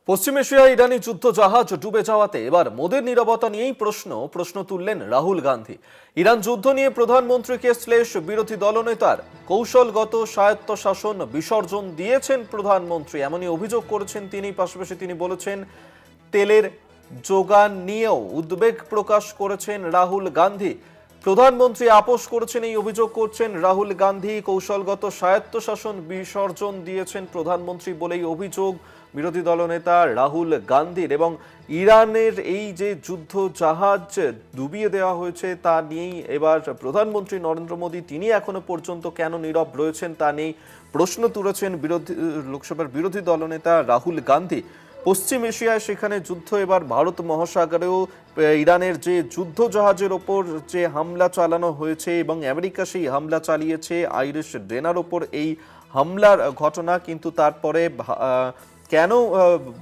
পশ্চিম এশিয়ায় ইরানি যুদ্ধ জাহাজ ডুবে যাওয়াতে এবার মোদির নীরবতা নিয়েই প্রশ্ন তুললেন রাহুল গান্ধী। ইরান যুদ্ধ নিয়ে প্রধানমন্ত্রীকে বিরোধী দলনেতার কৌশলগত স্বায়ত্তশাসন বিসর্জন দিয়েছেন প্রধানমন্ত্রী, এমনই অভিযোগ করেছেন তিনি। পাশাপাশি তিনি বলেছেন, তেলের যোগান নিয়েও উদ্বেগ প্রকাশ করেছেন রাহুল গান্ধী। প্রধানমন্ত্রী আপোষ করেছেন এই অভিযোগ করছেন রাহুল গান্ধী। কৌশলগত স্বায়ত্তশাসন বিসর্জন দিয়েছেন প্রধানমন্ত্রী বলেই অভিযোগ বিরোধী দলনেতা রাহুল গান্ধীর। এবং ইরানের এই যে যুদ্ধ জাহাজ ডুবিয়ে দেওয়া হয়েছে তা নিয়েই এবার প্রধানমন্ত্রী নরেন্দ্র মোদী তিনি এখনো পর্যন্ত কেন নীরব রয়েছেন তা নিয়ে প্রশ্ন তুলেছেন লোকসভার বিরোধী দলনেতা রাহুল গান্ধী। পশ্চিম এশিয়ায় সেখানে যুদ্ধ, এবার ভারত মহাসাগরেও ইরানের যে যুদ্ধ জাহাজের ওপর যে হামলা চালানো হয়েছে এবং আমেরিকা সেই হামলা চালিয়েছে আইরিশ ডেনার ওপর এই হামলার ঘটনা, কিন্তু তারপরে কেন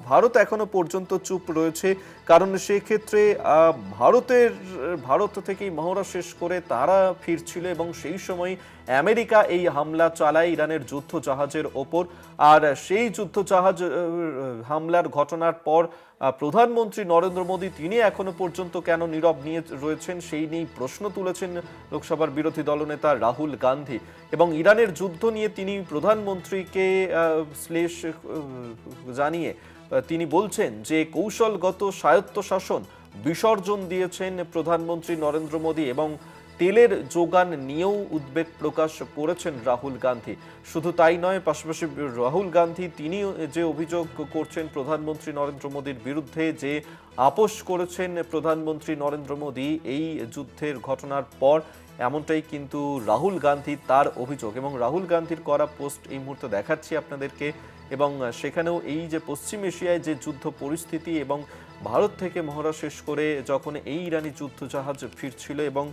ভারত এখনো পর্যন্ত চুপ রয়েছে? কারণ সেক্ষেত্রে ভারত থেকেই মহড়া শেষ করে তারা ফিরছিল এবং সেই সময় আমেরিকা এই হামলা চালায় ইরানের যুদ্ধ জাহাজের ওপর। আর সেই যুদ্ধ জাহাজ হামলার ঘটনার পর প্রধানমন্ত্রী নরেন্দ্র মোদী তিনি এখনো পর্যন্ত কেন নীরব নিয়ে রয়েছেন সেই নিয়ে প্রশ্ন তুলেছেন লোকসভার বিরোধী দলনেতা রাহুল গান্ধী। এবং ইরানের যুদ্ধ নিয়ে তিনি প্রধানমন্ত্রীকে জানিয়ে তিনি বলছেন যে কৌশলগত স্বায়ত্তশাসন বিসর্জন দিয়েছেন প্রধানমন্ত্রী নরেন্দ্র মোদী এবং তেলের যোগান নিয়েও উদ্বেগ প্রকাশ করেছেন রাহুল গান্ধী। শুধু তাই নয়, পাশাপাশি রাহুল গান্ধী তিনি যে অভিযোগ করছেন প্রধানমন্ত্রী নরেন্দ্র মোদীর বিরুদ্ধে, যে আপোষ করেছেন প্রধানমন্ত্রী নরেন্দ্র মোদী এই যুদ্ধের ঘটনার পর, এমনটাই কিন্তু রাহুল গান্ধী তার অভিযোগ। এবং রাহুল গান্ধীর করা পোস্ট এই মুহূর্তে দেখাচ্ছি আপনাদেরকে। এবং সেখানেও এই যে পশ্চিম এশিয়ায় যে যুদ্ধ পরিস্থিতি এবং ভারত থেকে মহড়া শেষ করে যখন এই ইরানি যুদ্ধ জাহাজ ফিরছিল এবং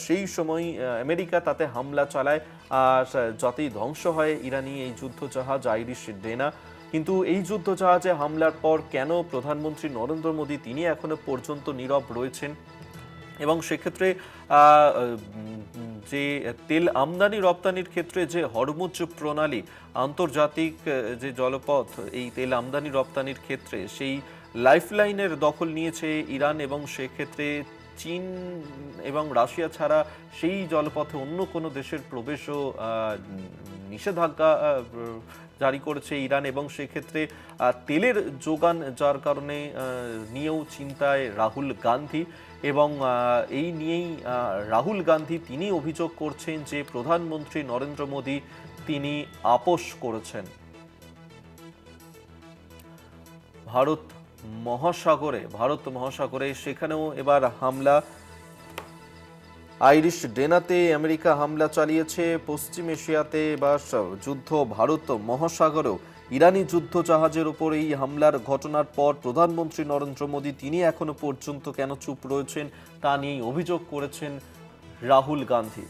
সেই সময় আমেরিকা তাতে হামলা চালায়, আর যাতেই ধ্বংস হয় ইরানি এই যুদ্ধ জাহাজ আইরিশ ডেনা। কিন্তু এই যুদ্ধ জাহাজে হামলার পর কেন প্রধানমন্ত্রী নরেন্দ্র মোদী তিনি এখনো পর্যন্ত নীরব রয়েছেন? এবং সেক্ষেত্রে যে তেল আমদানি রপ্তানির ক্ষেত্রে যে হরমুজ প্রণালী, আন্তর্জাতিক যে জলপথ এই তেল আমদানি রপ্তানির ক্ষেত্রে সেই লাইফলাইনের দখল নিয়েছে ইরান, এবং সেক্ষেত্রে চীন এবং রাশিয়া ছাড়া সেই জলপথে অন্য কোনো দেশের প্রবেশও নিষেধাজ্ঞা জারি করেছে ইরান। এবং সেক্ষেত্রে তেলের যোগান যার কারণে নিয়েও চিন্তায় রাহুল গান্ধী। এবং এই নিয়েই রাহুল গান্ধী তিনি অভিযোগ করছেন যে প্রধানমন্ত্রী নরেন্দ্র মোদী তিনি আপোষ করেছেন। ভারত মহাসাগরে সেখানেও এবার হামলা, আইরিশ ডেনাতে আমেরিকা হামলা চালিয়েছে। পশ্চিম এশিয়াতে এবার যুদ্ধ, ভারত মহাসাগরেও ইরানি যুদ্ধ জাহাজের উপর এই হামলার ঘটনার পর প্রধানমন্ত্রী নরেন্দ্র মোদী তিনি এখনো পর্যন্ত কেন চুপ রয়েছেন তা নিয়ে অভিযোগ করেছেন রাহুল গান্ধী।